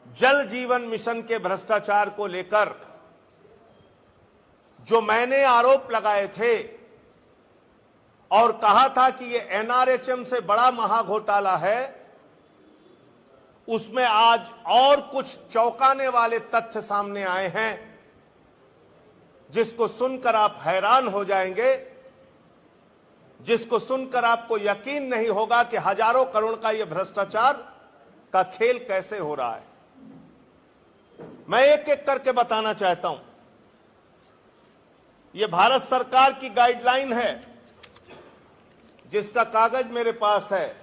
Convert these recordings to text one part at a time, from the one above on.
जल जीवन मिशन के भ्रष्टाचार को लेकर जो मैंने आरोप लगाए थे और कहा था कि ये एनआरएचएम से बड़ा महाघोटाला है, उसमें आज और कुछ चौंकाने वाले तथ्य सामने आए हैं जिसको सुनकर आप हैरान हो जाएंगे, जिसको सुनकर आपको यकीन नहीं होगा कि हजारों करोड़ का यह भ्रष्टाचार का खेल कैसे हो रहा है। मैं एक एक करके बताना चाहता हूं। यह भारत सरकार की गाइडलाइन है जिसका कागज मेरे पास है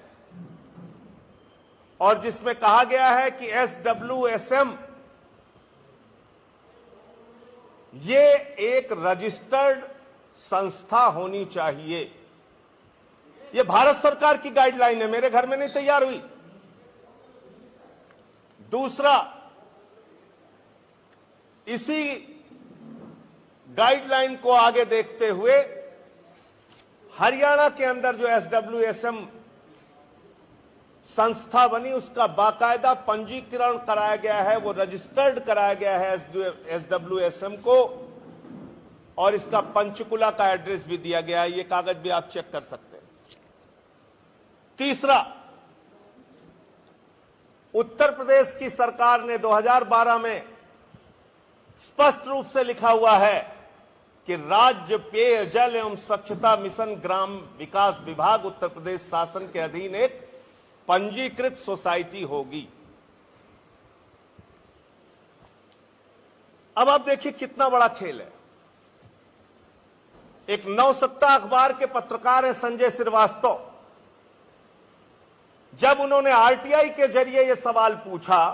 और जिसमें कहा गया है कि SWSM ये एक रजिस्टर्ड संस्था होनी चाहिए। ये भारत सरकार की गाइडलाइन है, मेरे घर में नहीं तैयार हुई। दूसरा, इसी गाइडलाइन को आगे देखते हुए हरियाणा के अंदर जो SWSM संस्था बनी उसका बाकायदा पंजीकरण कराया गया है, वो रजिस्टर्ड कराया गया है SWSM को, और इसका पंचकुला का एड्रेस भी दिया गया है। ये कागज भी आप चेक कर सकते हैं। तीसरा, उत्तर प्रदेश की सरकार ने 2012 में स्पष्ट रूप से लिखा हुआ है कि राज्य पेयजल एवं स्वच्छता मिशन ग्राम विकास विभाग उत्तर प्रदेश शासन के अधीन एक पंजीकृत सोसाइटी होगी। अब आप देखिए कितना बड़ा खेल है। एक नवसत्ता अखबार के पत्रकार हैं संजय श्रीवास्तव, जब उन्होंने आरटीआई के जरिए यह सवाल पूछा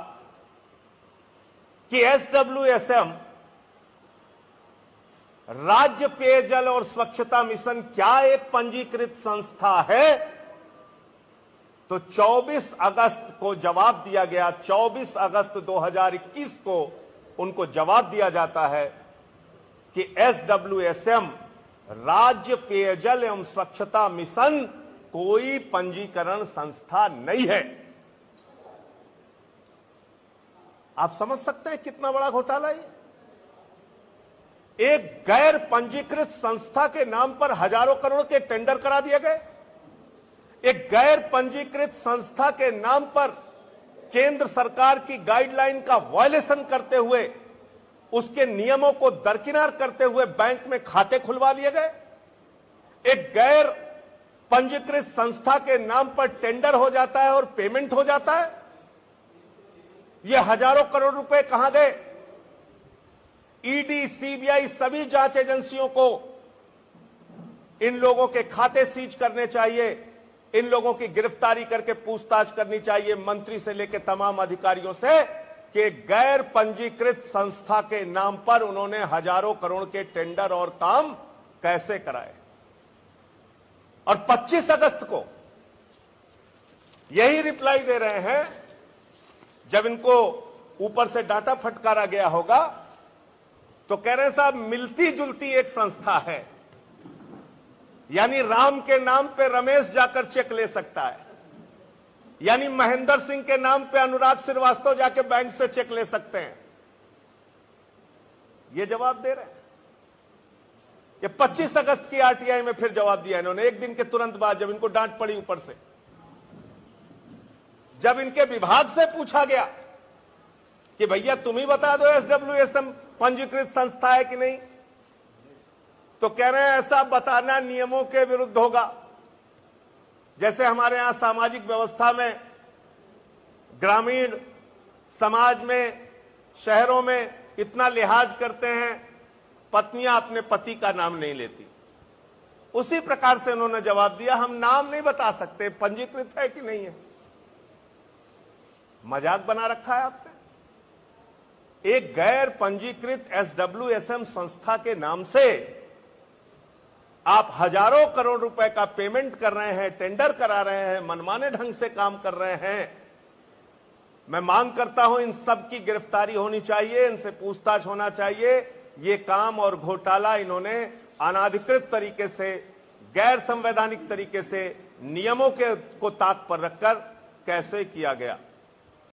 कि SWSM राज्य पेयजल और स्वच्छता मिशन क्या एक पंजीकृत संस्था है, तो 24 अगस्त को जवाब दिया गया। 24 अगस्त 2021 को उनको जवाब दिया जाता है कि SWSM राज्य पेयजल एवं स्वच्छता मिशन कोई पंजीकरण संस्था नहीं है। आप समझ सकते हैं कितना बड़ा घोटाला है। एक गैर पंजीकृत संस्था के नाम पर हजारों करोड़ के टेंडर करा दिए गए। एक गैर पंजीकृत संस्था के नाम पर केंद्र सरकार की गाइडलाइन का वायलेशन करते हुए, उसके नियमों को दरकिनार करते हुए बैंक में खाते खुलवा लिए गए। एक गैर पंजीकृत संस्था के नाम पर टेंडर हो जाता है और पेमेंट हो जाता है। ये हजारों करोड़ रुपए कहां गए? ईडी, सीबीआई सभी जांच एजेंसियों को इन लोगों के खाते सीज करने चाहिए, इन लोगों की गिरफ्तारी करके पूछताछ करनी चाहिए, मंत्री से लेकर तमाम अधिकारियों से, कि गैर पंजीकृत संस्था के नाम पर उन्होंने हजारों करोड़ के टेंडर और काम कैसे कराए। और 25 अगस्त को यही रिप्लाई दे रहे हैं, जब इनको ऊपर से डाटा फटकारा गया होगा तो कह रहे हैं साहब मिलती जुलती एक संस्था है, यानी राम के नाम पे रमेश जाकर चेक ले सकता है, यानी महेंद्र सिंह के नाम पे अनुराग श्रीवास्तव जाके बैंक से चेक ले सकते हैं। ये जवाब दे रहे हैं। ये 25 अगस्त की आरटीआई में फिर जवाब दिया इन्होंने, एक दिन के तुरंत बाद, जब इनको डांट पड़ी ऊपर से। जब इनके विभाग से पूछा गया कि भैया तुम ही बता दो SWSM पंजीकृत संस्था है कि नहीं, तो कह रहे हैं ऐसा बताना नियमों के विरुद्ध होगा। जैसे हमारे यहां सामाजिक व्यवस्था में, ग्रामीण समाज में, शहरों में इतना लिहाज करते हैं, पत्नियां अपने पति का नाम नहीं लेती, उसी प्रकार से उन्होंने जवाब दिया हम नाम नहीं बता सकते पंजीकृत है कि नहीं है। मजाक बना रखा है आपने। एक गैर पंजीकृत SWSM संस्था के नाम से आप हजारों करोड़ रुपए का पेमेंट कर रहे हैं, टेंडर करा रहे हैं, मनमाने ढंग से काम कर रहे हैं। मैं मांग करता हूं इन सब की गिरफ्तारी होनी चाहिए, इनसे पूछताछ होना चाहिए। ये काम और घोटाला इन्होंने अनाधिकृत तरीके से, गैर संवैधानिक तरीके से, नियमों को ताक पर रखकर कैसे किया गया।